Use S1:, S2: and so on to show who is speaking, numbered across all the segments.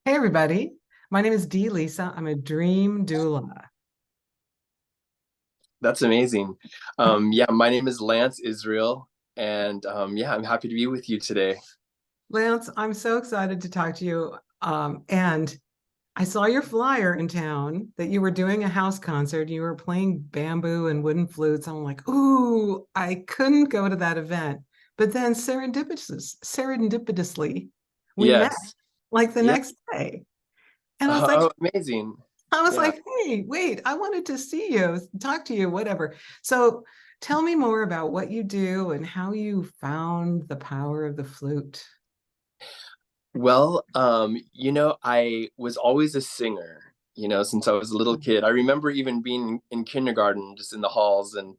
S1: Hey, everybody. My name is Dee Lisa. I'm a dream doula.
S2: That's amazing. Yeah, my name is Lance Israel, and yeah, I'm happy to be with you today.
S1: Lance, I'm so excited to talk to you. And I saw your flyer in town that you were doing a house concert. You were playing bamboo and wooden flutes. I'm like, ooh, I couldn't go to that event. But then serendipitously, we met
S2: Yes.
S1: like the
S2: Yeah.
S1: next day. And
S2: Oh, amazing.
S1: I was
S2: Yeah.
S1: like, hey, wait, I wanted to see you, talk to you, whatever. So tell me more about what you do and how you found the power of the flute.
S2: Well, I was always a singer, since I was a little kid. I remember even being in kindergarten, just in the halls and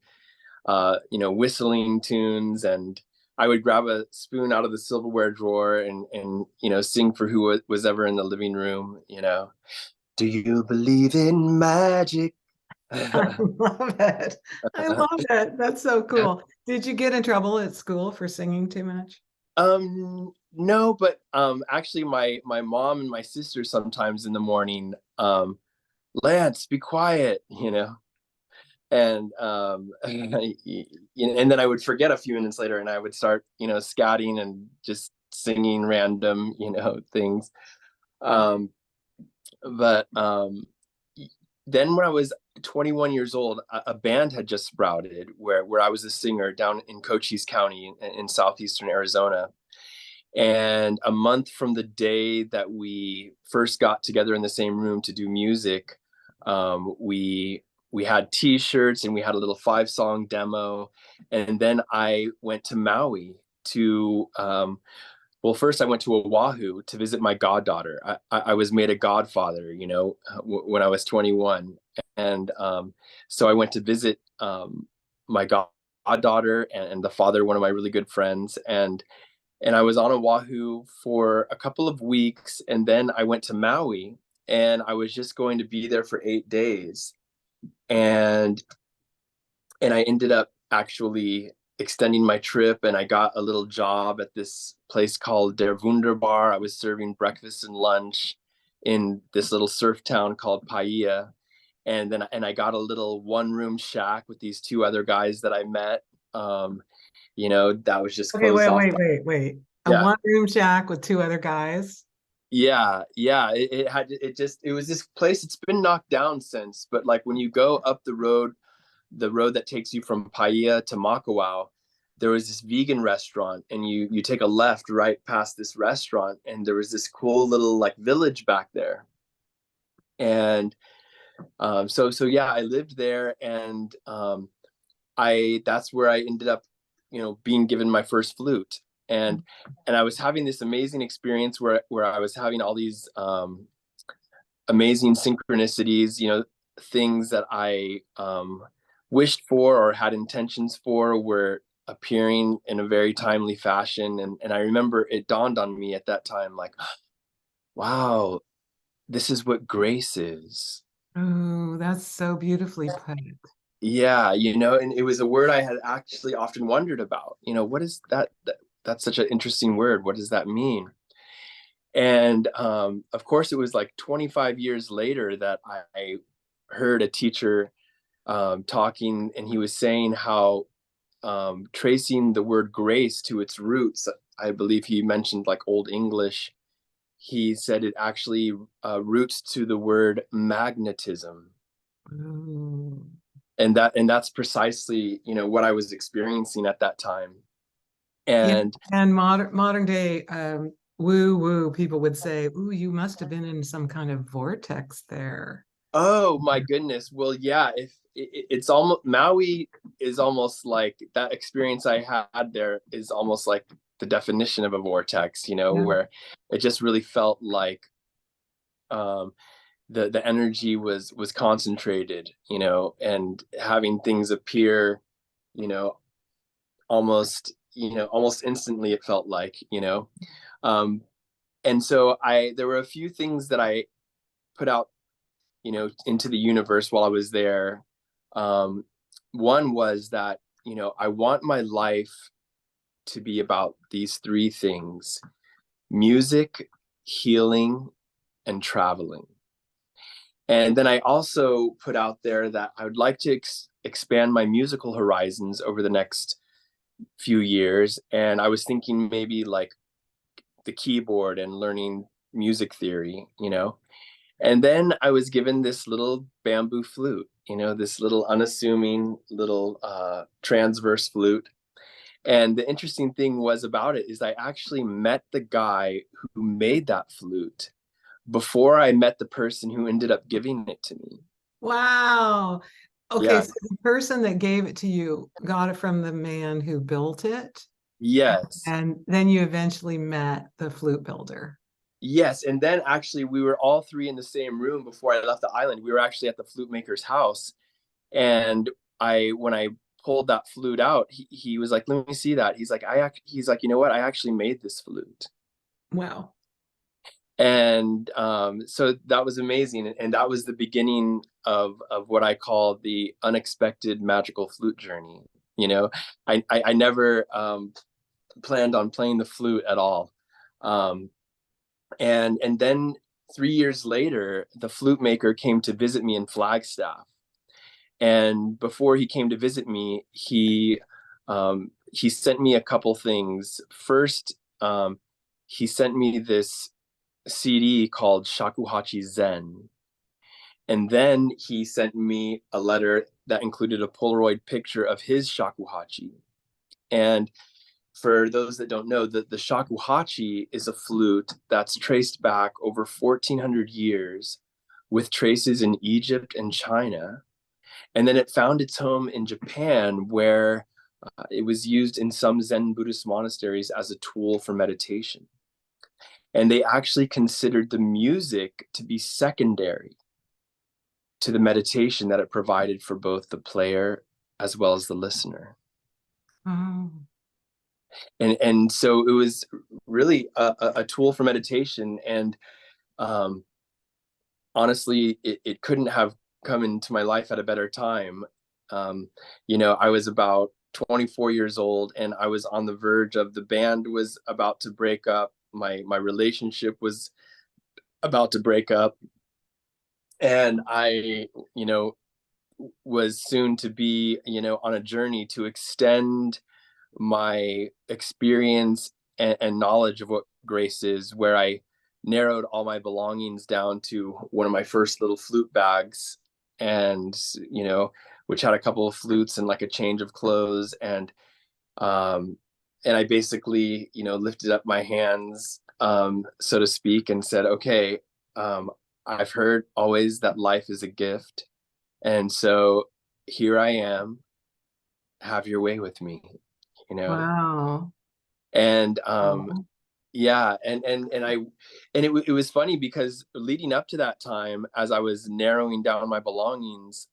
S2: whistling tunes, and I would grab a spoon out of the silverware drawer and sing for who was ever in the living room. Do you believe in magic?
S1: I love it. I love it. That's so cool. Did you get in trouble at school for singing too much?
S2: No, but actually my mom and my sister sometimes in the morning, Lance, be quiet. And and then I would forget a few minutes later and I would start, scatting and just singing random, things. Um, but then when I was 21 years old, a band had just sprouted where I was a singer down in Cochise County in southeastern Arizona. And a month from the day that we first got together in the same room to do music, we had T-shirts and we had a little 5-song demo. And then I went to Maui to well, first I went to Oahu to visit my goddaughter. I was made a godfather, when I was 21, and so I went to visit my goddaughter and the father, one of my really good friends, and I was on Oahu for a couple of weeks, and then I went to Maui, and I was just going to be there for 8 days, and I ended up actually extending my trip, and I got a little job at this place called Der Wunderbar. I was serving breakfast and lunch in this little surf town called Paia, and I got a little one-room shack with these two other guys that I met. That was just
S1: Okay,
S2: closed
S1: wait,
S2: off.
S1: wait, wait, wait. A
S2: Yeah,
S1: one-room shack with two other guys.
S2: yeah. It was this place. It's been knocked down since, but like when you go up the road that takes you from Paia to Makawao, there was this vegan restaurant, and you take a left right past this restaurant, and there was this cool little like village back there. And so yeah, I lived there, and I that's where I ended up, being given my first flute. And I was having this amazing experience where I was having all these amazing synchronicities, things that I wished for or had intentions for were appearing in a very timely fashion. And I remember it dawned on me at that time, like, wow, this is what grace is.
S1: Oh, that's so beautifully put.
S2: Yeah, and it was a word I had actually often wondered about. What is that's such an interesting word. What does that mean? And of course, it was like 25 years later that I heard a teacher talking, and he was saying how tracing the word grace to its roots, I believe he mentioned like Old English. He said it actually roots to the word magnetism,
S1: Ooh.
S2: and that's precisely what I was experiencing at that time.
S1: Yeah,
S2: And
S1: and modern day woo woo people would say, "Ooh, you must have been in some kind of vortex there."
S2: oh my goodness, well, yeah, if it's almost Maui is almost like that experience I had there is almost like the definition of a vortex,
S1: Yeah.
S2: where it just really felt like um the energy was concentrated, and having things appear, you know almost instantly, it felt like, um and so I there were a few things that I put out, into the universe while I was there. um One was that, I want my life to be about these three things: music, healing, and traveling. And then I also put out there that I would like to expand my musical horizons over the next few years. And I was thinking maybe like the keyboard and learning music theory, you know. And then I was given this little bamboo flute, you know, this little unassuming little transverse flute. And the interesting thing was about it is I actually met the guy who made that flute before I met the person who ended up giving it to me.
S1: Wow. Okay,
S2: Yeah.
S1: so the person that gave it to you got it from the man who built it,
S2: Yes.
S1: and then you eventually met the flute builder.
S2: Yes. And then actually, we were all three in the same room before I left the island. We were actually at the flute maker's house. And when I pulled that flute out, he was like, let me see that. He's like, you know what? I actually made this flute.
S1: Wow.
S2: And so that was amazing. And that was the beginning of what I call the unexpected magical flute journey. You know, I never planned on playing the flute at all. Um, and then 3 years later, the flute maker came to visit me in Flagstaff. And before he came to visit me, he sent me a couple things. First, he sent me this CD called Shakuhachi Zen. And then he sent me a letter that included a Polaroid picture of his shakuhachi. And for those that don't know, the shakuhachi is a flute that's traced back over 1,400 years with traces in Egypt and China. And then it found its home in Japan, where it was used in some Zen Buddhist monasteries as a tool for meditation. And they actually considered the music to be secondary to the meditation that it provided for both the player as well as the listener.
S1: Oh,
S2: And so it was really a tool for meditation. And um, honestly, it couldn't have come into my life at a better time. You know, I was about 24 years old, and I was on the verge of the band was about to break up. My relationship was about to break up, and I, you know, was soon to be, you know, on a journey to extend my experience and knowledge of what grace is, where I narrowed all my belongings down to one of my first little flute bags, and, you know, which had a couple of flutes and like a change of clothes. Um, and I basically, you know, lifted up my hands, so to speak, and said, okay, I've heard always that life is a gift. And so here I am, have your way with me, you know?
S1: wow.
S2: And
S1: Oh,
S2: yeah, it was funny because leading up to that time, as I was narrowing down my belongings,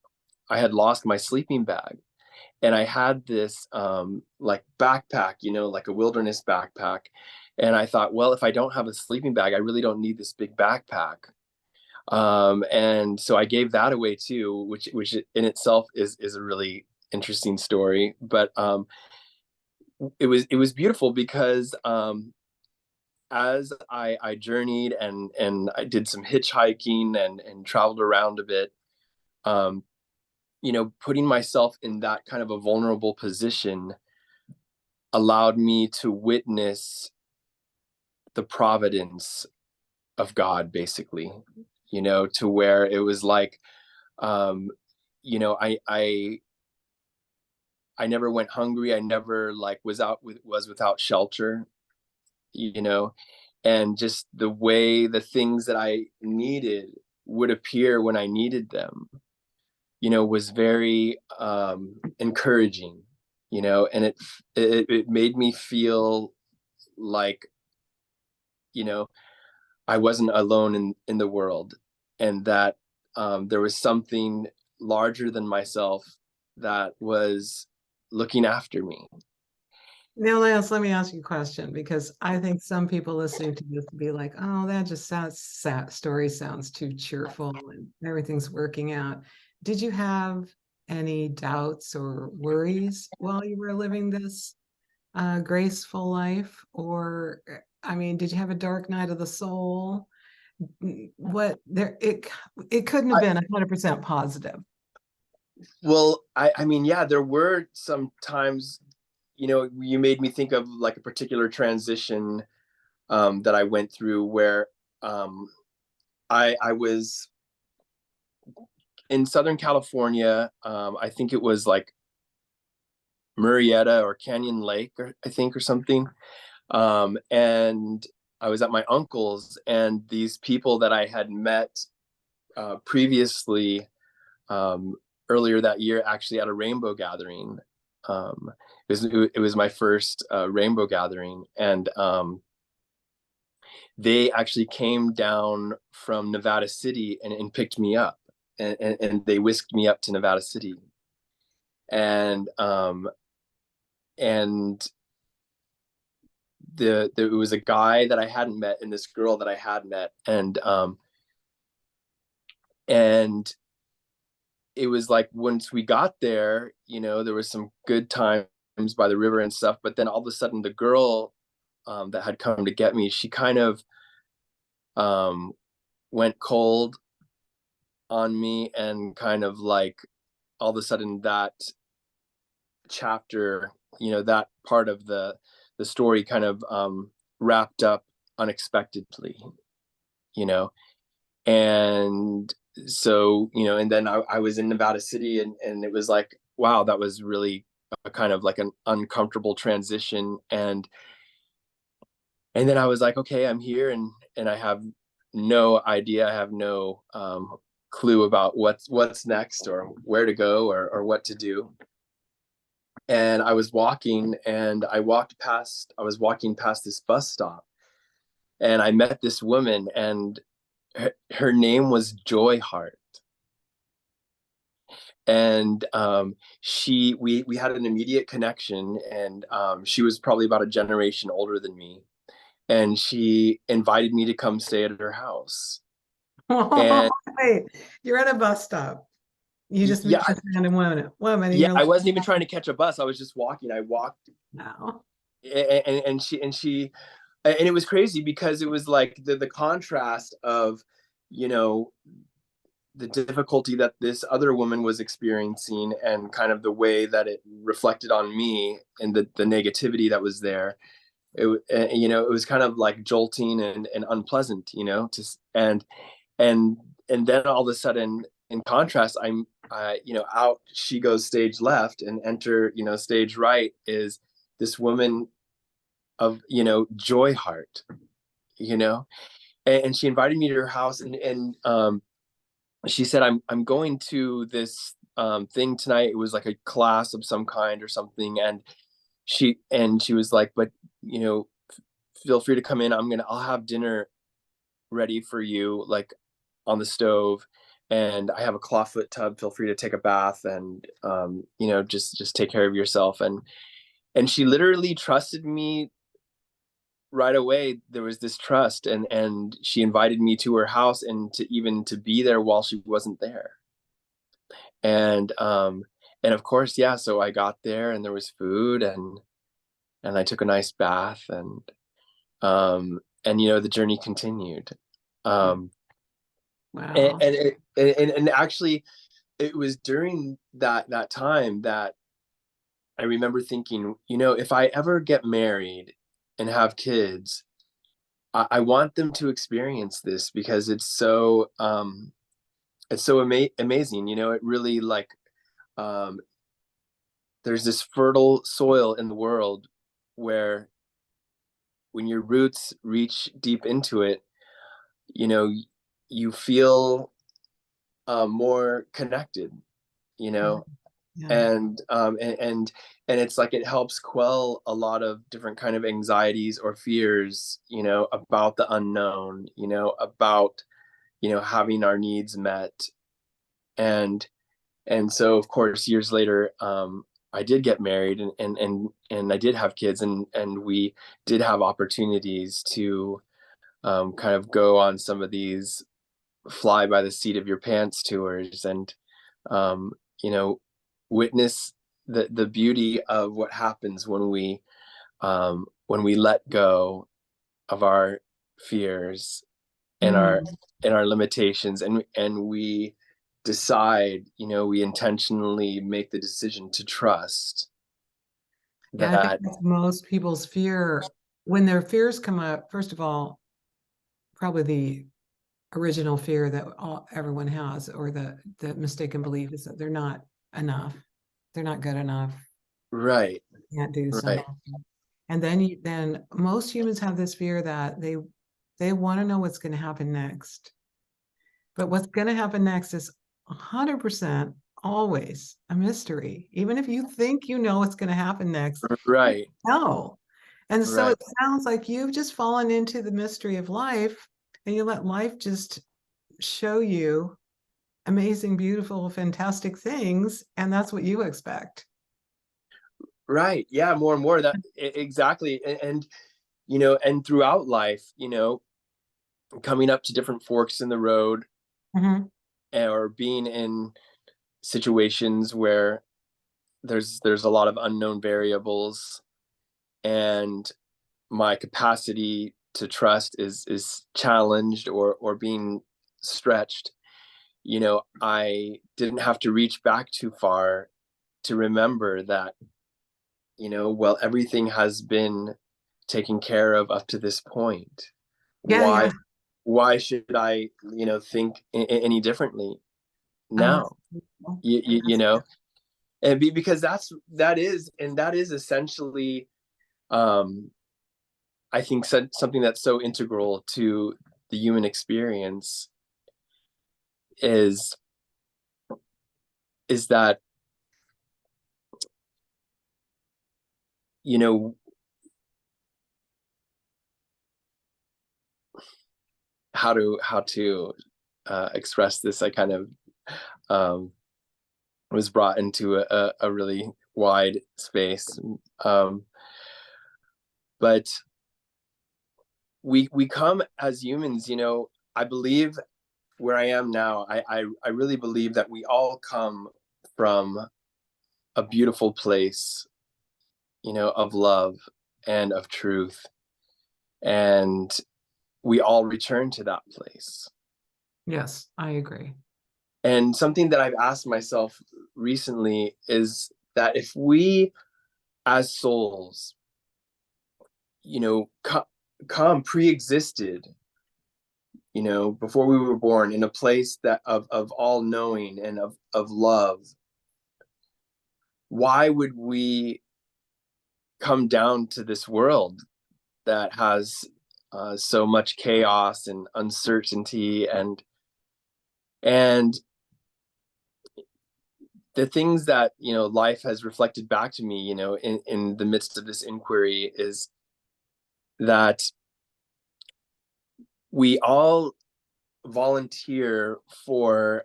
S2: I had lost my sleeping bag. And I had this like backpack, you know, like a wilderness backpack. And I thought, well, if I don't have a sleeping bag, I really don't need this big backpack. And so I gave that away too, which in itself is a really interesting story. But it was beautiful because as I journeyed and I did some hitchhiking and traveled around a bit, um, you know, putting myself in that kind of a vulnerable position allowed me to witness the providence of God, basically, you know, to where it was like, um, you know, I never went hungry. I never like was without shelter, you know, and just the way the things that I needed would appear when I needed them, you know, was very encouraging, you know, and it made me feel like, you know, I wasn't alone in the world, and that there was something larger than myself that was looking after me.
S1: now, Lance, let me ask you a question because I think some people listening to this will be like, "Oh, that just sounds sad. Story sounds too cheerful, and everything's working out." Did you have any doubts or worries while you were living this graceful life, or I mean, did you have a dark night of the soul? what there it couldn't have
S2: I,
S1: been 100% positive.
S2: well, I mean, yeah, there were some times, you made me think of like a particular transition that I went through where um, I was in Southern California. I think it was like Murrieta or Canyon Lake, or I think, or something. And I was at my uncle's, and these people that I had met previously, earlier that year, actually at a rainbow gathering. It was my first rainbow gathering, and they actually came down from Nevada City and picked me up, and they whisked me up to Nevada City, and and there was a guy that I hadn't met and this girl that I had met, and it was like once we got there, there was some good times by the river and stuff, but then all of a sudden the girl that had come to get me, she kind of um, went cold on me, and kind of like all of a sudden that chapter, that part of the story kind of wrapped up unexpectedly, you know and so, and then I was in Nevada City, and it was like, wow, that was really a kind of like an uncomfortable transition. And then I was like, okay, I'm here, and I have no idea, I have no clue about what's next, or where to go, or what to do. And I was walking, and I was walking past this bus stop, and I met this woman, and her name was Joy Heart. And we had an immediate connection, and she was probably about a generation older than me, and she invited me to come stay at her house. And
S1: Wait, you're at a bus stop. You just meet
S2: yeah,
S1: this random woman, and
S2: yeah,
S1: you're
S2: I
S1: like,
S2: wasn't even trying to catch a bus, I was just walking. I walked,
S1: no.
S2: and it was crazy because it was like the contrast of, you know the difficulty that this other woman was experiencing, and kind of the way that it reflected on me, and the negativity that was there. It was kind of like jolting and unpleasant, and and then all of a sudden, in contrast, out she goes stage left, and enter, stage right is this woman of, Joy Heart, you know and she invited me to her house, and she said, I'm going to this thing tonight. It was like a class of some kind or something, and she was like, but, feel free to come in. I'll have dinner ready for you, like on the stove, and I have a clawfoot tub. Feel free to take a bath, and just take care of yourself. And she literally trusted me right away. There was this trust, and she invited me to her house, and to be there while she wasn't there. And of course, yeah, so I got there, and there was food, and I took a nice bath, and the journey continued. um and
S1: Wow.
S2: and actually, it was during that time that I remember thinking, if I ever get married and have kids, I want them to experience this, because it's so amazing. It really, like, um there's this fertile soil in the world, where when your roots reach deep into it, you know you feel more connected, you know
S1: Yeah.
S2: and it's like it helps quell a lot of different kind of anxieties or fears, about the unknown, about, having our needs met. And and so, of course, years later, I did get married, and I did have kids, and we did have opportunities to kind of go on some of these fly by the seat of your pants tours, and um, you know witness the beauty of what happens when we let go of our fears, and our
S1: Mm.
S2: limitations, and we decide, we intentionally make the decision to trust
S1: Yeah, I think
S2: that.
S1: that's most people's fear. When their fears come up, first of all, probably the original fear that everyone has, or the mistaken belief, is that they're not enough. They're not good enough.
S2: Right,
S1: Can't do
S2: right,
S1: something. And then most humans have this fear that they want to know what's going to happen next. But what's going to happen next is 100% always a mystery. Even if you think you know what's going to happen next,
S2: right,
S1: no. And so
S2: right,
S1: it sounds like you've just fallen into the mystery of life, and you let life just show you amazing, beautiful, fantastic things, and that's what you expect.
S2: right. Yeah, more and more that exactly. And and throughout life, coming up to different forks in the road,
S1: Mhm.
S2: or being in situations where there's a lot of unknown variables, and my capacity to trust is challenged, or being stretched. I didn't have to reach back too far to remember that, well, everything has been taken care of up to this point.
S1: Yeah,
S2: why
S1: yeah.
S2: why should I, think any differently
S1: Oh, that's
S2: now?
S1: beautiful.
S2: You know and because that is essentially, um I think, something that's so integral to the human experience, is that, you know how to express this. I kind of, um was brought into a really wide space, um but we come as humans. I believe, where I am now, I really believe that we all come from a beautiful place, of love and of truth, and we all return to that place.
S1: Yes, I agree.
S2: And something that I've asked myself recently is that if we, as souls, come pre-existed, before we were born, in a place that of all knowing and of love, why would we come down to this world that has, so much chaos and uncertainty, and the things that, life has reflected back to me, in the midst of this inquiry, is that we all volunteer for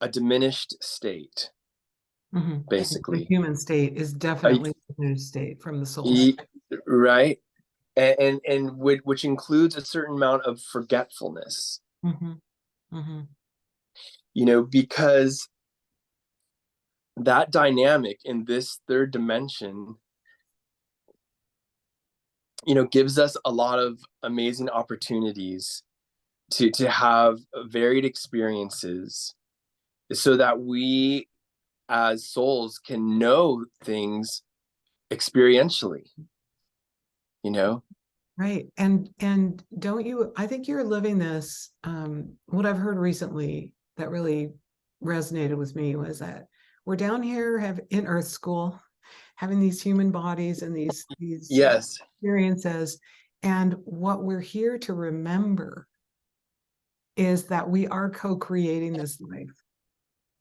S2: a diminished state,
S1: Mhm. The
S2: basically.
S1: human state is
S2: A,
S1: definitely a new state from the soul.
S2: e- right, and which includes a certain amount of forgetfulness,
S1: Hmm. Hmm.
S2: because that dynamic in this third dimension, gives us a lot of amazing opportunities to have varied experiences, so that we, as souls, can know things experientially, you know
S1: Right. And don't you, I think you're living this, what I've heard recently that really resonated with me was that we're down here have in Earth School having these human bodies and these
S2: yes,
S1: experiences. And what we're here to remember is that we are co-creating this life,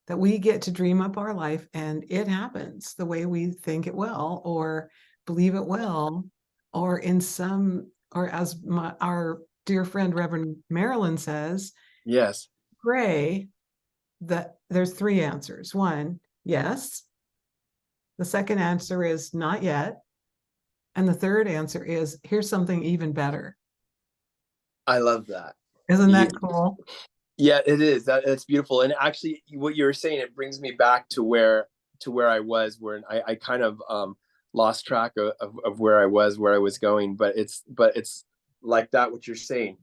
S1: that we get to dream up our life and it happens the way we think it will or believe it will, or in some, or as our dear friend Reverend Marilyn says,
S2: yes,
S1: pray that there's three answers. One, yes. The second answer is not yet. And the third answer is here's something even better.
S2: I love that.
S1: Isn't
S2: you,
S1: that cool?
S2: yeah, it is. That's beautiful. And actually, what you were saying, it brings me back to where I was, where I kind of, lost track of where I was going, but it's like that, what you're saying.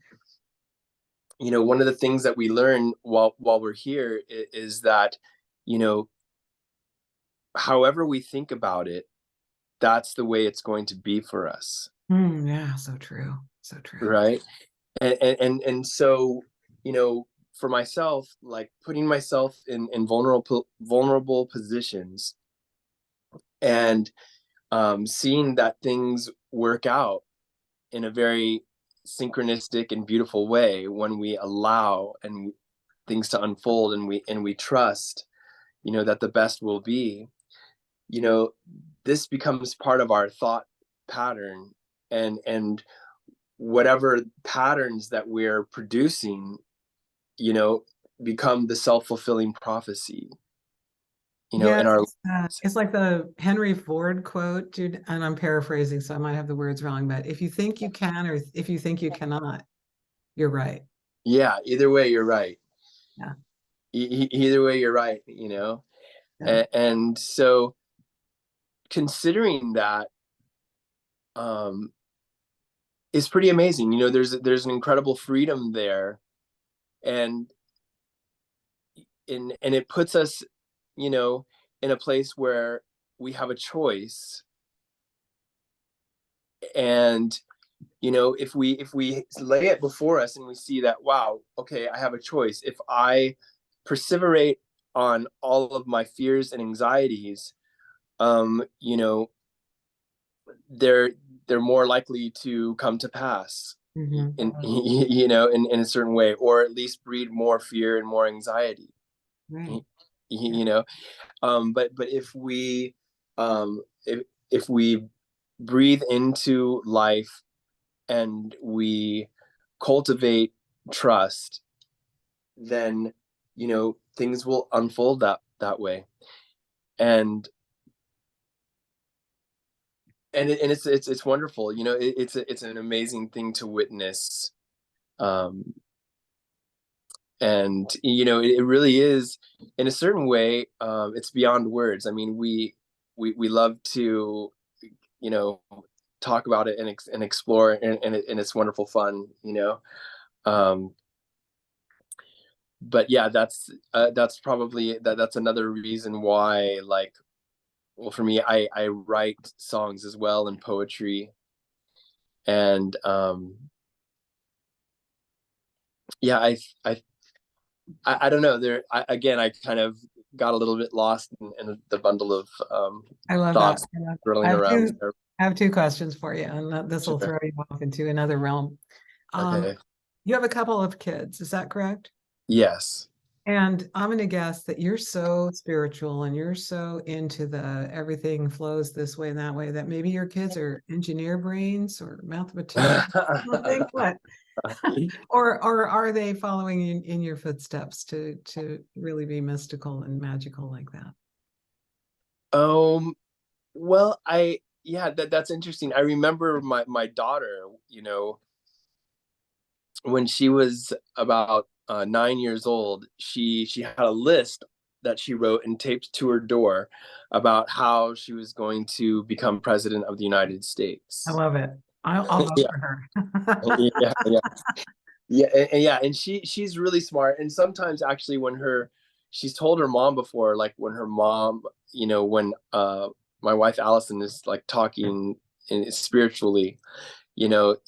S2: one of the things that we learn while we're here is that, you know, however we think about it, that's the way it's going to be for us.
S1: Yeah, so true. So true.
S2: Right. And so, for myself, like putting myself in vulnerable positions, and seeing that things work out in a very synchronistic and beautiful way when we allow and things to unfold, and we trust, that the best will be, you know this becomes part of our thought pattern, and whatever patterns that we're producing, you know become the self-fulfilling prophecy,
S1: Yeah,
S2: in our lives.
S1: it's like the Henry Ford quote, dude, and I'm paraphrasing, so I might have the words wrong, but if you think you can or if you think you cannot, you're right.
S2: Yeah, either way you're right.
S1: Yeah,
S2: Either way you're right,
S1: yeah,
S2: and so considering that, um is pretty amazing. There's an incredible freedom there, and it puts us, you know in a place where we have a choice. And if we lay it before us and we see that, wow, okay, I have a choice. If I perseverate on all of my fears and anxieties, um you know they're they're more likely to come to pass
S1: hmm
S2: in a certain way, or at least breed more fear and more anxiety.
S1: right.
S2: you,
S1: Yeah.
S2: you know but if we breathe into life, and we cultivate trust, then things will unfold that way. And it's wonderful. It's an amazing thing to witness. um and it really is, in a certain way. It's beyond words. I mean, we love to, you know talk about it and explore, and it's wonderful fun. um but yeah, that's probably that's another reason why, like, well, for me, I write songs as well, and poetry. And yeah, I don't know, again, I kind of got a little bit lost in the bundle of
S1: I love that.
S2: thoughts
S1: I love that.
S2: swirling around there.
S1: I have two questions for you, and this will
S2: Sure.
S1: throw you off into another realm. Um,
S2: Okay.
S1: you have a couple of kids, is that correct?
S2: Yes.
S1: And I'm going to guess that you're so spiritual and you're so into the everything flows this way and that way that maybe your kids are engineer brains or mathematicians. Something, what? Or are they following in your footsteps to really be mystical and magical like that?
S2: um well, yeah, that's interesting. I remember my daughter, when she was about 9 years old. She had a list that she wrote and taped to her door about how she was going to become president of the United
S1: I
S2: States.
S1: love it. I'll vote
S2: Yeah,
S1: for her.
S2: yeah, yeah, yeah, yeah. And she's really smart. And sometimes, actually, when her she's told her mom before, like when her mom, when my wife Allison is like talking spiritually,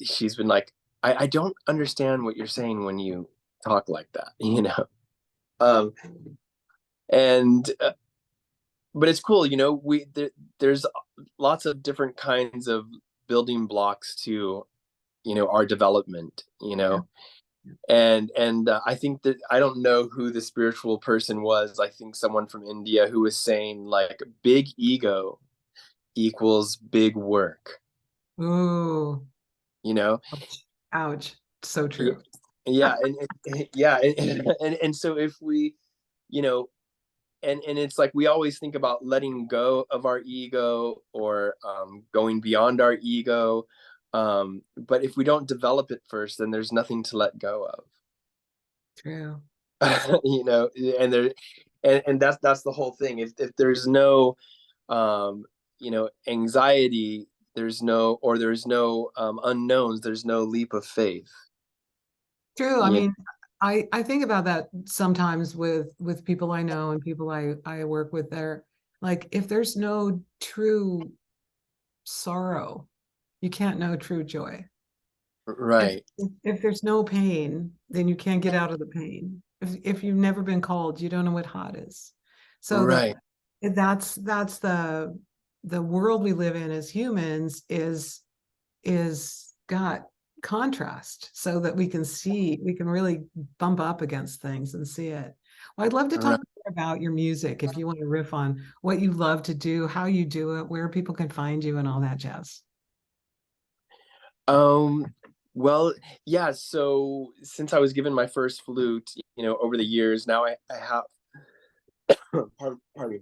S2: she's been like, I don't understand what you're saying when you talk like that, um and but it's cool. There's lots of different kinds of building blocks to, our development,
S1: Yeah.
S2: and I think that, I don't know who the spiritual person was. I think someone from India who was saying, like, big ego equals big work,
S1: Ooh,
S2: you know
S1: ouch. Ouch. So
S2: yeah,
S1: true.
S2: yeah. Yeah, and so if we, you know and it's like, we always think about letting go of our ego, or going beyond our ego. But if we don't develop it first, then there's nothing to let go
S1: True.
S2: of. And there and that's the whole thing. If there's no anxiety, there's no unknowns, there's no leap of faith.
S1: True. I
S2: you
S1: mean, I think about that sometimes with people I know and people I work with. They're like, if there's no true sorrow, you can't know true joy. If
S2: Right,
S1: if there's no pain, then you can't get out of the pain. If you've never been cold, you don't know what hot is. So
S2: right,
S1: that's the world we live in as humans is got contrast so that we can really bump up against things and see it. Well, I'd love to talk
S2: right.
S1: more about your music if you want to riff on what you love to do, how you do it, where people can find you and all that jazz.
S2: Um, well, yeah, so since I was given my first flute, over the years, now I have, pardon me,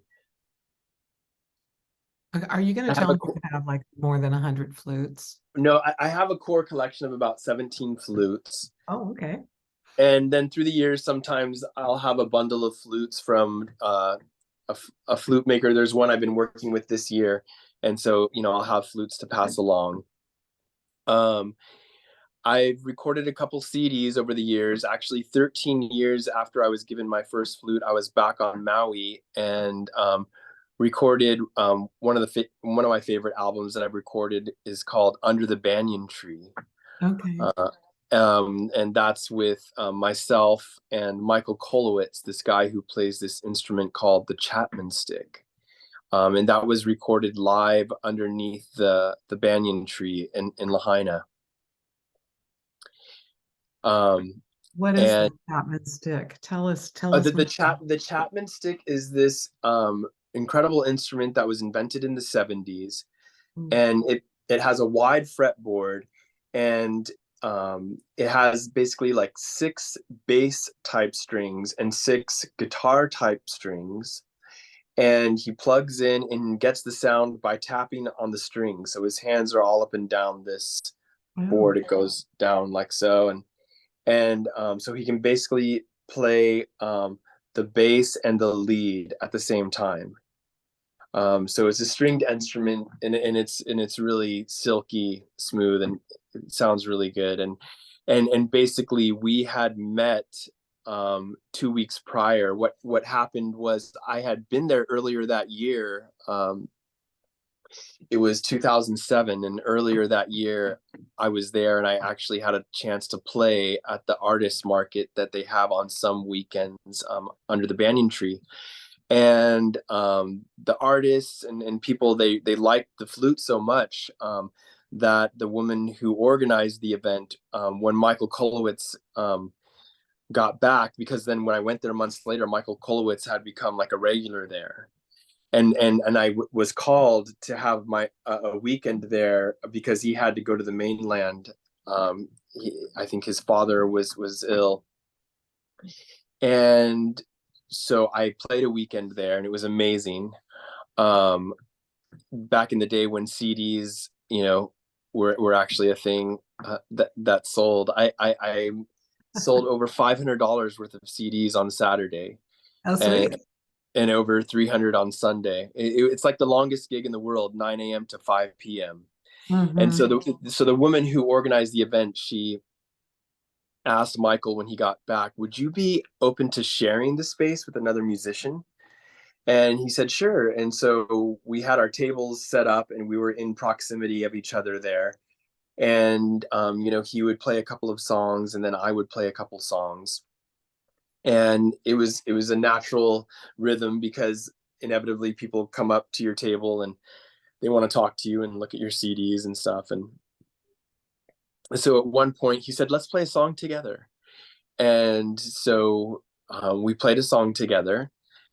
S1: Okay, are you going
S2: I
S1: to
S2: have
S1: tell
S2: a,
S1: me you have like more than 100 flutes?
S2: no, I have a core collection of about 17 flutes.
S1: Oh, okay.
S2: And then through the years, sometimes I'll have a bundle of flutes from a flute maker. There's one I've been working with this year. And so, I'll have flutes to pass along. Um, I've recorded a couple CDs over the years. Actually, 13 years after I was given my first flute, I was back on Maui and recorded one of my favorite albums that I've recorded is called Under the Banyan Tree.
S1: Okay.
S2: Uh, and that's with myself and Michael Kolowitz, this guy who plays this instrument called the Chapman stick. And that was recorded live underneath the banyan tree in Lahaina. Um,
S1: What is
S2: and
S1: the Chapman stick? Tell us more.
S2: the Chapman stick is this incredible instrument that was invented in the 70s,
S1: Mm.
S2: and it has a wide fretboard, and it has basically like six bass type strings and six guitar type strings. And he plugs in and gets the sound by tapping on the strings. So his hands are all up and down this
S1: Wow.
S2: board. It goes down like so, and so he can basically play the bass and the lead at the same time. So it's a stringed instrument, and it's really silky smooth, and it sounds really good. And basically, we had met 2 weeks prior. What happened was I had been there earlier that year. It was 2007, and earlier that year I was there, and I actually had a chance to play at the artist market that they have on some weekends under the banyan tree. And the artists and people, they liked the flute so much that the woman who organized the event, when Michael Kolowitz got back, because then when I went there months later, Michael Kolowitz had become like a regular there, and I was called to have my a weekend there because he had to go to the mainland. I think his father was ill, and so I played a weekend there, and it was amazing. Um, Back in the day when CDs, were actually a thing that sold. I sold over $500 worth of CDs on Saturday,
S1: Oh,
S2: and
S1: sweet.
S2: and over 300 on Sunday. It's like the longest gig in the world, 9 a.m. to 5 p.m. And
S1: Hmm.
S2: so the woman who organized the event, she asked Michael when he got back, would you be open to sharing the space with another musician? And he said, sure. And so we had our tables set up, and we were in proximity of each other there. And, he would play a couple of songs, and then I would play a couple songs. And it was a natural rhythm because inevitably people come up to your table and they want to talk to you and look at your CDs and stuff. And so at one point he said, let's play a song together. And so we played a song together,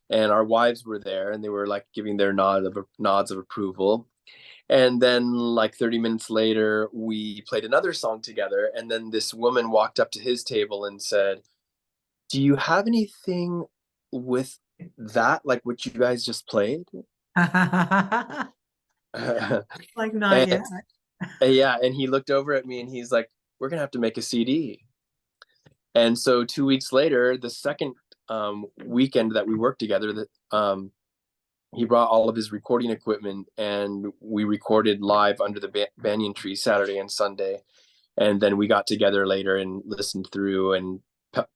S2: and our wives were there, and they were like giving their nods of approval. And then like 30 minutes later, we played another song together. And then this woman walked up to his table and said, do you have anything with that, like what you guys just played? and,
S1: Like not yet.
S2: and yeah, and he looked over at me and he's like, we're gonna have to make a CD. And so 2 weeks later, the second weekend that we worked together, that he brought all of his recording equipment, and we recorded live under the banyan tree Saturday and Sunday. And then we got together later and listened through, and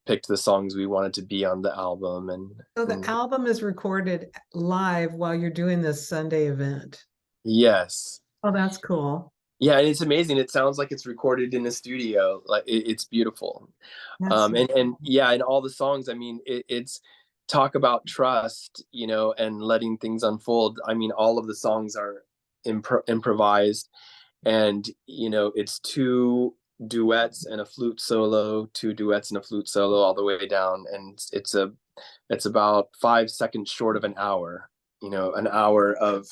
S2: picked the songs we wanted to be on the album.
S1: So the
S2: And
S1: album is recorded live while you're doing this Sunday event.
S2: yes.
S1: Oh, that's cool.
S2: Yeah, and it's amazing. It sounds like it's recorded in a studio. Like it's beautiful.
S1: That's so
S2: And
S1: cool.
S2: yeah, and all the songs, I mean, it's talk about trust, and letting things unfold. I mean, all of the songs are improvised, and it's two duets and a flute solo, two duets and a flute solo all the way down, and it's about 5 seconds short of an hour. An hour of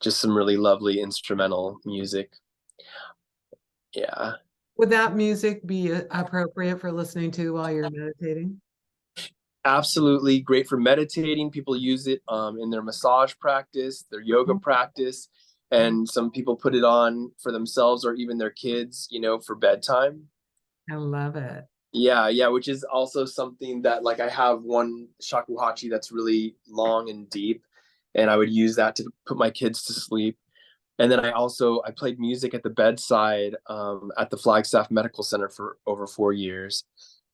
S2: just some really lovely instrumental music. Yeah.
S1: Would that music be appropriate for listening to while you're meditating?
S2: Absolutely great for meditating. People use it in their massage practice, their yoga practice,
S1: Mhm.
S2: and some people put it on for themselves or even their kids, for bedtime.
S1: I love it.
S2: Yeah, yeah, which is also something that, like, I have one shakuhachi that's really long and deep, and I would use that to put my kids to sleep. And then I played music at the bedside at the Flagstaff Medical Center for over 4 years.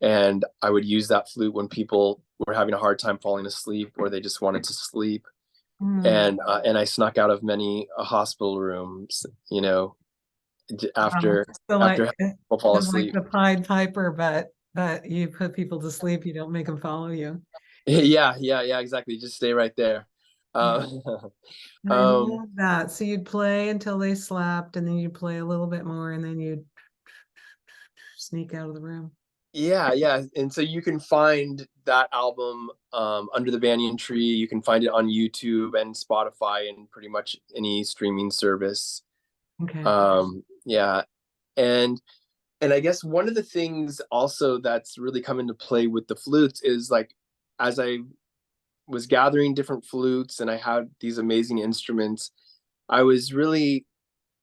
S2: And I would use that flute when people were having a hard time falling asleep or they just wanted to sleep.
S1: Mm.
S2: And I snuck out of many hospital rooms,
S1: Wow.
S2: after
S1: So
S2: after
S1: like
S2: having people fall
S1: like
S2: asleep.
S1: the Pied Piper, but you put people to sleep, you don't make them follow you.
S2: Yeah, yeah, yeah, exactly. Just stay right there.
S1: Yeah.
S2: Uh,
S1: I
S2: um,
S1: love that. So you'd play until they slept, and then you'd play a little bit more, and then you'd sneak out of the room.
S2: Yeah, yeah. And so you can find that album, Under the Banyan Tree. You can find it on YouTube and Spotify and pretty much any streaming service.
S1: Okay.
S2: Yeah. And I guess one of the things also that's really come into play with the flutes is, like, as I was gathering different flutes and I had these amazing instruments, I was really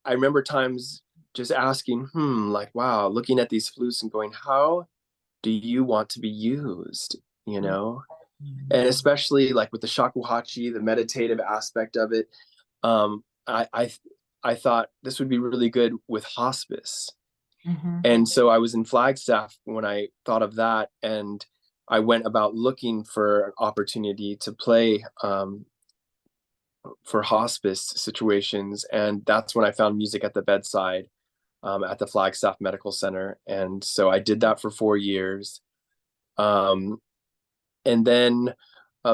S2: I remember times just asking, like, wow, looking at these flutes and going, how do you want to be used? You know? And
S1: Mhm.
S2: especially like with the shakuhachi, the meditative aspect of it, I thought this would be really good with hospice.
S1: Mhm.
S2: And so I was in Flagstaff when I thought of that, and I went about looking for an opportunity to play for hospice situations, and that's when I found music at the bedside at the Flagstaff Medical Center, and so I did that for 4 years. Um, and then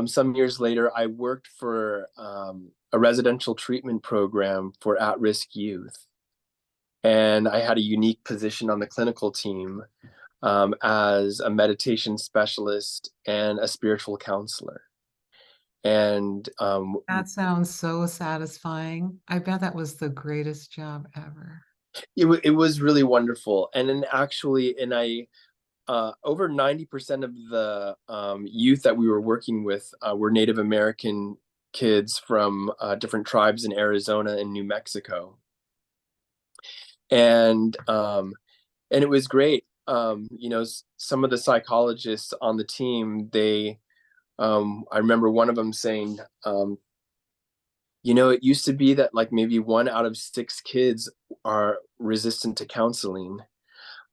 S2: some years later, I worked for a residential treatment program for at-risk youth, and I had a unique position on the clinical team as a meditation specialist and a spiritual counselor. And
S1: That sounds so satisfying. I bet that was the greatest job ever.
S2: it was really wonderful. And then actually, and I over 90% of the youth that we were working with were Native American kids from different tribes in Arizona and New Mexico, and it was great. Some of the psychologists on the team, I remember one of them saying, it used to be that like maybe 1 out of 6 kids are resistant to counseling,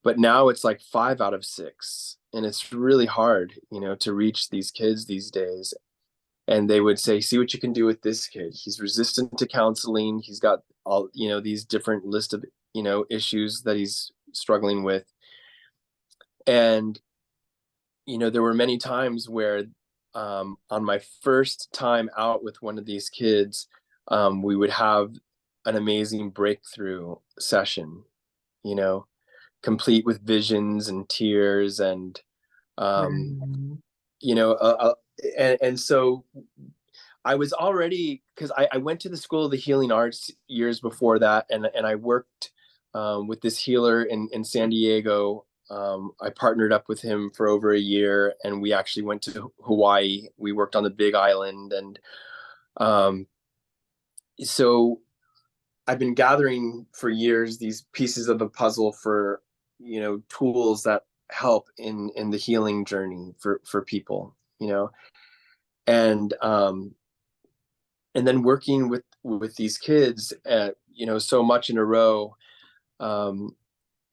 S2: but now it's like 5 out of 6, and it's really hard, to reach these kids these days. And they would say, see what you can do with this kid. He's resistant to counseling. He's got all, these different list of, issues that he's struggling with. And there were many times where on my first time out with one of these kids, we would have an amazing breakthrough session, you know complete with visions and tears, and um,
S1: Mm.
S2: you know and so I was already, because I went to the School of the Healing Arts years before that, and I worked with this healer in San Diego. I partnered up with him for over a year, and we actually went to Hawaii. We worked on the Big Island, and um, so I've been gathering for years these pieces of the puzzle for, tools that help in the healing journey for people, and then working with these kids at, so much in a row, um,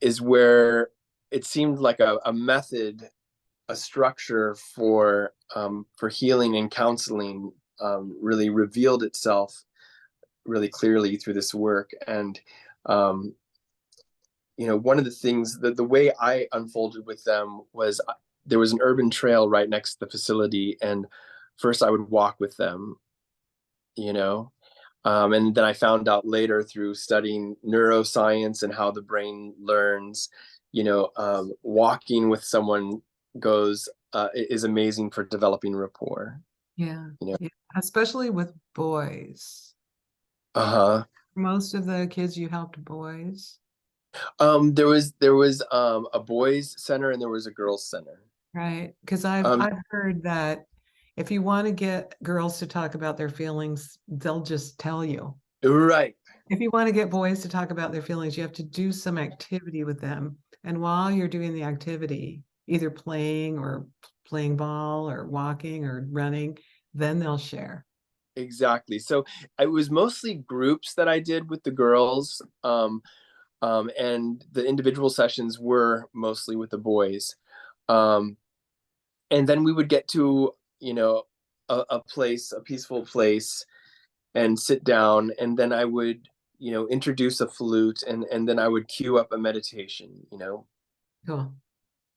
S2: is where it seemed like a method a structure for healing and counseling really revealed itself really clearly through this work. And one of the things that the way I unfolded with them was there was an urban trail right next to the facility, and first I would walk with them, and then I found out later through studying neuroscience and how the brain learns, walking with someone is amazing for developing rapport.
S1: Yeah. Yeah. Especially with boys.
S2: Uh-huh.
S1: Most of the kids you helped boys.
S2: There was a boys center and there was a girls center.
S1: Right. Because I've heard that if you want to get girls to talk about their feelings, they'll just tell you.
S2: Right.
S1: If you want to get boys to talk about their feelings, you have to do some activity with them. And while you're doing the activity, either playing ball or walking or running, then they'll share.
S2: Exactly. So it was mostly groups that I did with the girls. And the individual sessions were mostly with the boys. And then we would get to, a peaceful place, and sit down. And then I would, introduce a flute, and then I would cue up a meditation,
S1: Cool.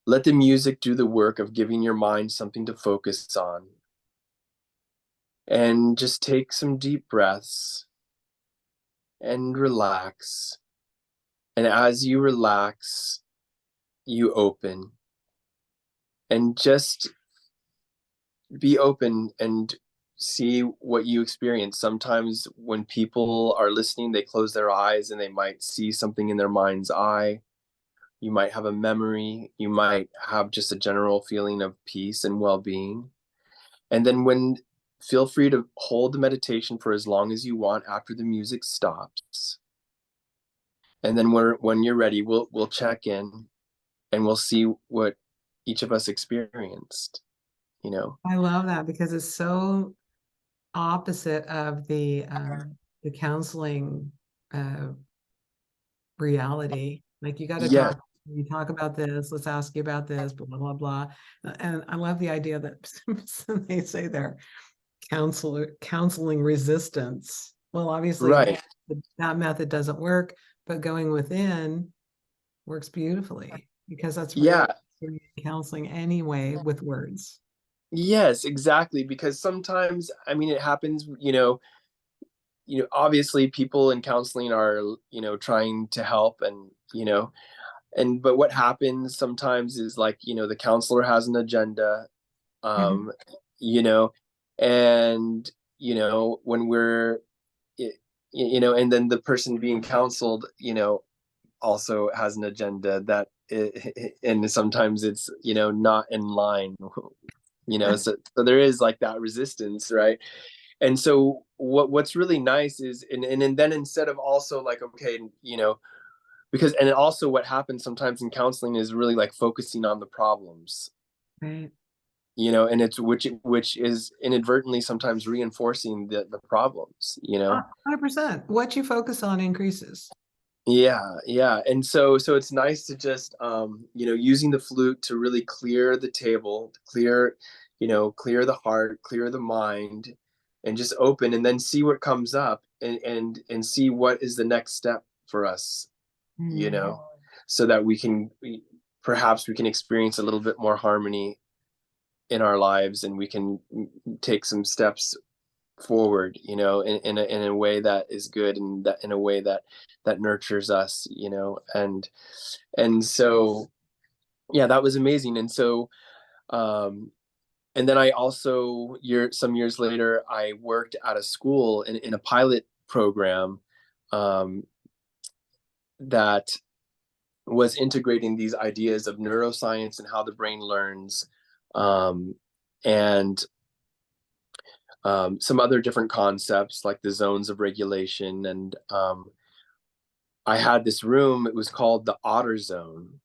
S2: let the music do the work of giving your mind something to focus on. And just take some deep breaths and relax. And as you relax, you open, and just be open and see what you experience. Sometimes when people are listening, they close their eyes and they might see something in their mind's eye. You might have a memory. You might have just a general feeling of peace and well-being. And then feel free to hold the meditation for as long as you want after the music stops. And then when you're ready, we'll check in and we'll see what each of us experienced,
S1: I love that because it's so opposite of the counseling uh, reality. Like you got to
S2: Yeah,
S1: you talk about this, let's ask you about this, blah, blah, blah. And I love the idea that they say they're counseling resistance. Well, obviously
S2: right.
S1: that method doesn't work, but going within works beautifully because that's really
S2: Yeah.
S1: counseling anyway with words.
S2: Yes, exactly. Because sometimes, I mean, it happens, obviously people in counseling are, trying to help, and, but what happens sometimes is, like, the counselor has an agenda,
S1: Mhm.
S2: um, you know, and, when and then the person being counseled, also has an agenda and sometimes it's, not in line, so there is like that resistance, right? And so what's really nice is, and then instead of also like, okay, because, and also what happens sometimes in counseling is really like focusing on the problems,
S1: Right.
S2: and it's which is inadvertently sometimes reinforcing the problems.
S1: 100%. What you focus on increases.
S2: Yeah. And so it's nice to just using the flute to really clear the table, clear the heart, clear the mind, and just open, and then see what comes up, and see what is the next step for us, you
S1: Mm.
S2: know, so that perhaps we can experience a little bit more harmony in our lives, and we can take some steps forward, in a way that is good, and that in a way that nurtures us, and so yeah, that was amazing. And so um and then I also some years later I worked at a school in a pilot program um that was integrating these ideas of neuroscience and how the brain learns, and some other different concepts like the zones of regulation. And I had this room, it was called the Otter Zone.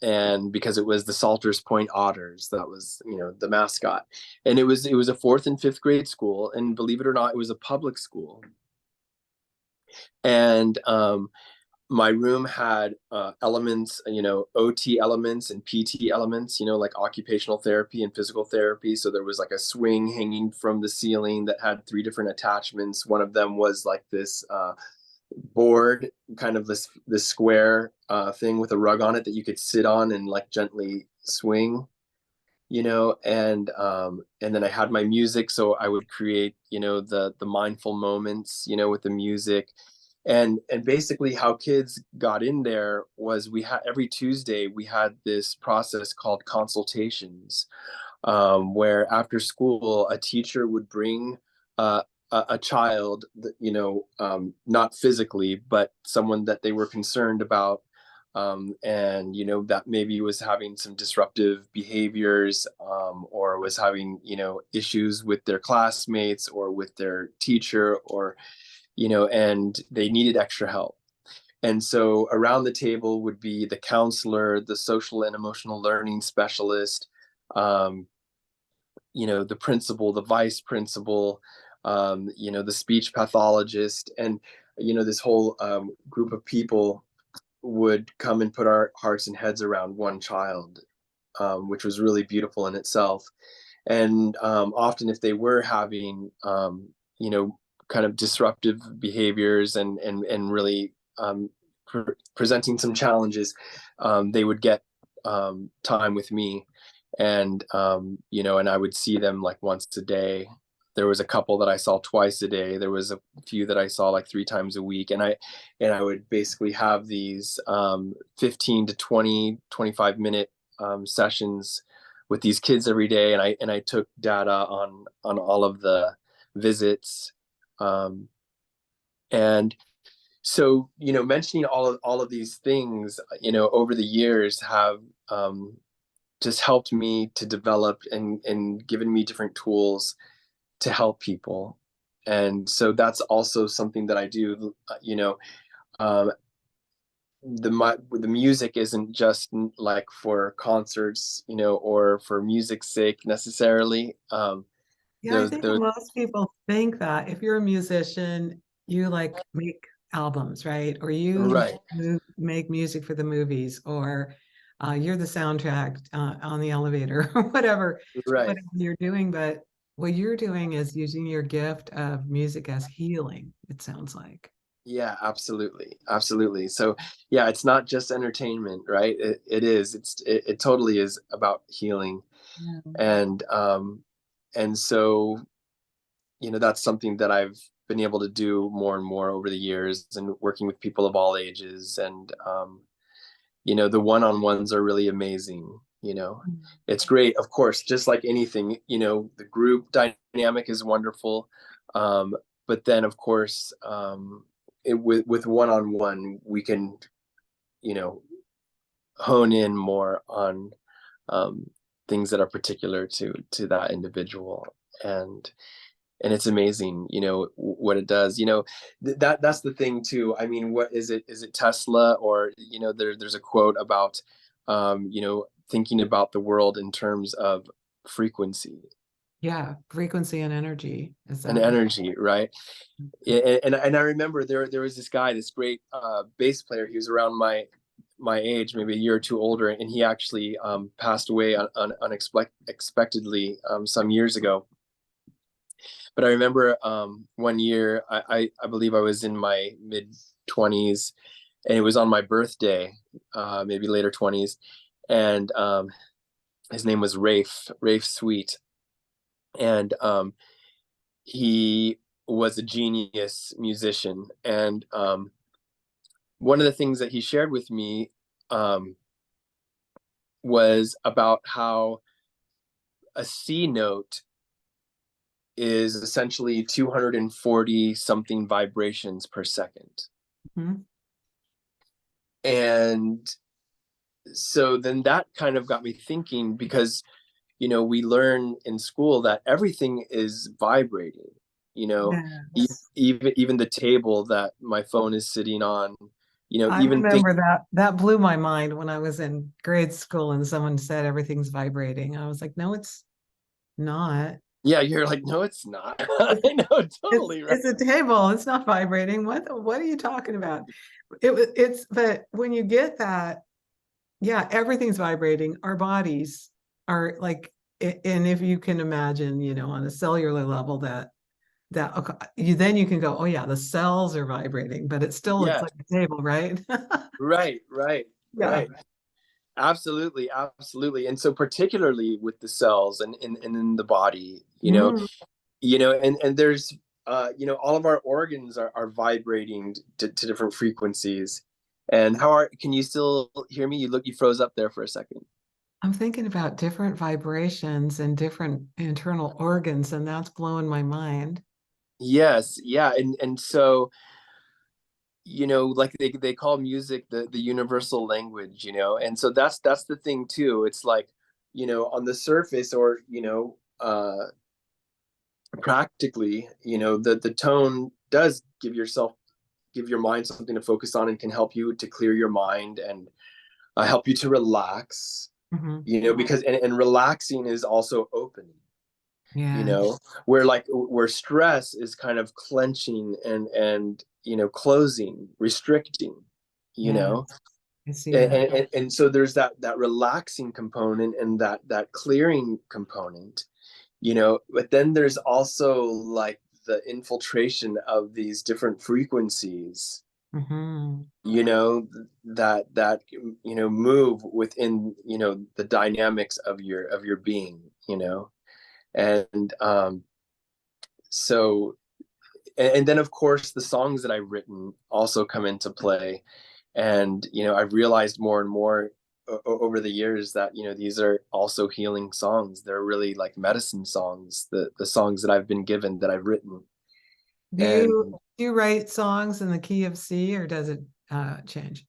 S2: And because it was the Salters Point Otters, that was, the mascot. And it was a fourth and fifth grade school. And believe it or not, it was a public school. And my room had elements, OT elements and PT elements, like occupational therapy and physical therapy. So there was like a swing hanging from the ceiling that had three different attachments. One of them was like this board, kind of this square thing with a rug on it that you could sit on and like gently swing, and then I had my music, so I would create, the mindful moments, with the music. And basically how kids got in there was, we had every Tuesday we had this process called consultations, where after school a teacher would bring a child that, not physically, but someone that they were concerned about, and that maybe was having some disruptive behaviors, or was having issues with their classmates or with their teacher, or and they needed extra help. And so around the table would be the counselor, the social and emotional learning specialist, um, the principal, the vice principal, the speech pathologist, and this whole group of people would come and put our hearts and heads around one child, which was really beautiful in itself. And often, if they were having, kind of disruptive behaviors, and really presenting some challenges, they would get time with me, and and I would see them like once a day. There was a couple that I saw twice a day. There was a few that I saw like 3 times a week, and I would basically have these 15 to 20, 25 minute sessions with these kids every day, and I took data on all of the visits, and so mentioning all of these things over the years have just helped me to develop, and given me different tools to help people. And so that's also something that I do. Um, the music isn't just like for concerts, or for music's sake necessarily.
S1: Yeah, I
S2: those
S1: think
S2: those
S1: most people think that if you're a musician, you like make albums, right? Or
S2: Right,
S1: you make music for the movies, or you're the soundtrack on the elevator, or
S2: right.
S1: whatever you're doing. But what you're doing is using your gift of music as healing, it sounds like.
S2: Yeah, absolutely, absolutely. So yeah, it's not just entertainment, right? It is. It totally is about healing.
S1: Yeah.
S2: And so that's something that I've been able to do more and more over the years, and working with people of all ages. And the one-on-ones are really amazing. It's great, of course, just like anything. The group dynamic is wonderful, um, but then of course, with one-on-one, we can you know hone in more on um, things that are particular to that individual. And it's amazing, what it does. That's the thing too. I mean, what is it Tesla, or there's a quote about thinking about the world in terms of frequency
S1: Yeah, frequency and energy. Is
S2: and
S1: that what?
S2: energy, right? And I remember there was this guy, this great bass player. He was around my age, maybe a year or two older, and he actually passed away unexpectedly some years ago. But I remember one year, I believe I was in my mid 20s, and it was on my birthday, maybe later 20s, and his name was Rafe Sweet, and he was a genius musician. And one of the things that he shared with me um, was about how a C note is essentially 240 something vibrations per second.
S1: Mhm.
S2: And so then that kind of got me thinking, because we learn in school that everything is vibrating, you know
S1: Yes.
S2: even the table that my phone is sitting on,
S1: I
S2: even think
S1: remember that. That blew my mind when I was in grade school and someone said everything's vibrating. I was like, no, it's not.
S2: Yeah, you're like, no, it's not. I
S1: It's
S2: know, totally right.
S1: it's a table. It's not vibrating. What are you talking about? It's but when you get that, yeah, everything's vibrating. Our bodies are like, and if you can imagine, on a cellular level that okay, you can go, oh yeah, the cells are vibrating, but it's
S2: Yeah,
S1: like a table, right?
S2: right, right,
S1: Yeah.
S2: right. Absolutely, absolutely. And so particularly with the cells and in the body,
S1: Mm,
S2: and there's all of our organs are vibrating to different frequencies. And can you still hear me? You froze up there for a second.
S1: I'm thinking about different vibrations and different internal organs, and that's blowing my mind.
S2: Yes, yeah. And so like they call music the universal language, and so that's the thing too. It's like, on the surface, or practically, the tone does give your mind something to focus on, and can help you to clear your mind, and help you to relax,
S1: Hmm.
S2: because and relaxing is also opening, you
S1: Yeah.
S2: know where stress is kind of clenching and closing, restricting, you
S1: Yeah.
S2: know
S1: I see
S2: and,
S1: that.
S2: and so there's that relaxing component, and that clearing component, but then there's also like the infiltration of these different frequencies,
S1: Hmm.
S2: you know that move within the dynamics of your being, and so and then of course the songs that I've written also come into play. And I've realized more and more over the years that these are also healing songs. They're really like medicine songs, the songs that I've been given, that I've written.
S1: Do
S2: And
S1: you write songs in the key of C, or does it change?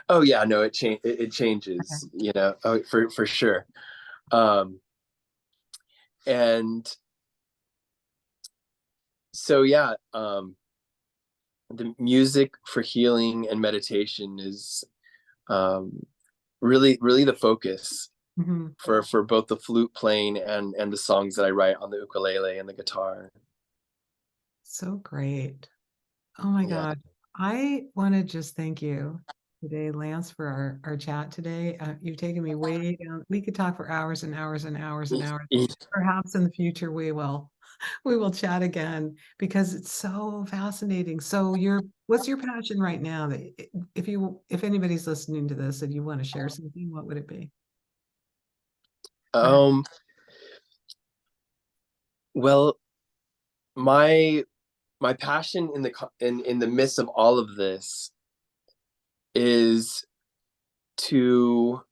S2: oh yeah, no, it
S1: Okay.
S2: changes, for sure. um and so yeah, the music for healing and meditation is um really the focus
S1: Hmm.
S2: for both the flute playing and the songs that I write on the ukulele and the guitar.
S1: So great. Oh my
S2: Yeah.
S1: God. I want to just thank you today, Lance, for our chat today. You've taken me way down. We could talk for hours and hours and hours and hours. Perhaps in the future we will. We will chat again because it's so fascinating. So what's your passion right now that if anybody's listening to this and you want to share something, what would it be? Perhaps.
S2: um well, my my passion in the midst of all of this is to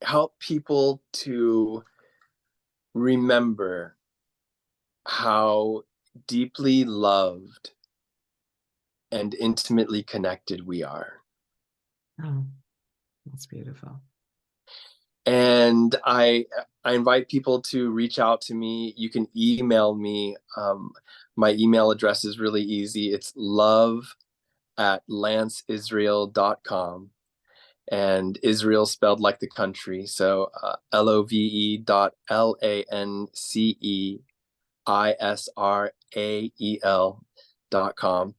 S2: help people to remember how deeply loved and intimately connected we are.
S1: Oh, that's beautiful.
S2: And I invite people to reach out to me. You can email me. My email address is really easy. It's love@lanceisrael.com, and Israel spelled like the country. So LOVE.LANCEISRAEL.com.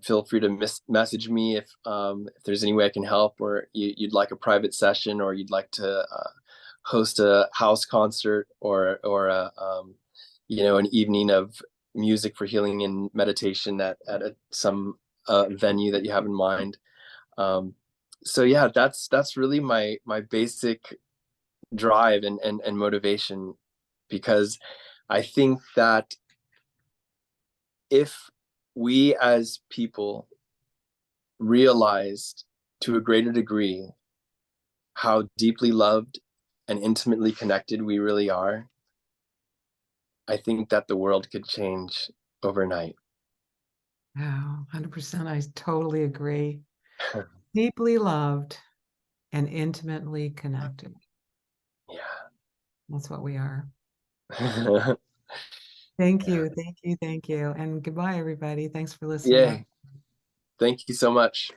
S2: Feel free to message me if there's any way I can help, or you'd like a private session, or you'd like to host a house concert, or an evening of music for healing and meditation at some venue that you have in mind. Um, so yeah, that's really my basic drive and motivation, because I think that if we as people realized to a greater degree how deeply loved and intimately connected we really are, I think that the world could change overnight.
S1: Wow, 100%. I totally agree. Deeply loved and intimately connected. That's what we are.
S2: Yeah.
S1: Thank
S2: Yeah.
S1: you. Thank you. Thank you. And goodbye, everybody. Thanks for listening.
S2: Yay. Thank you so much.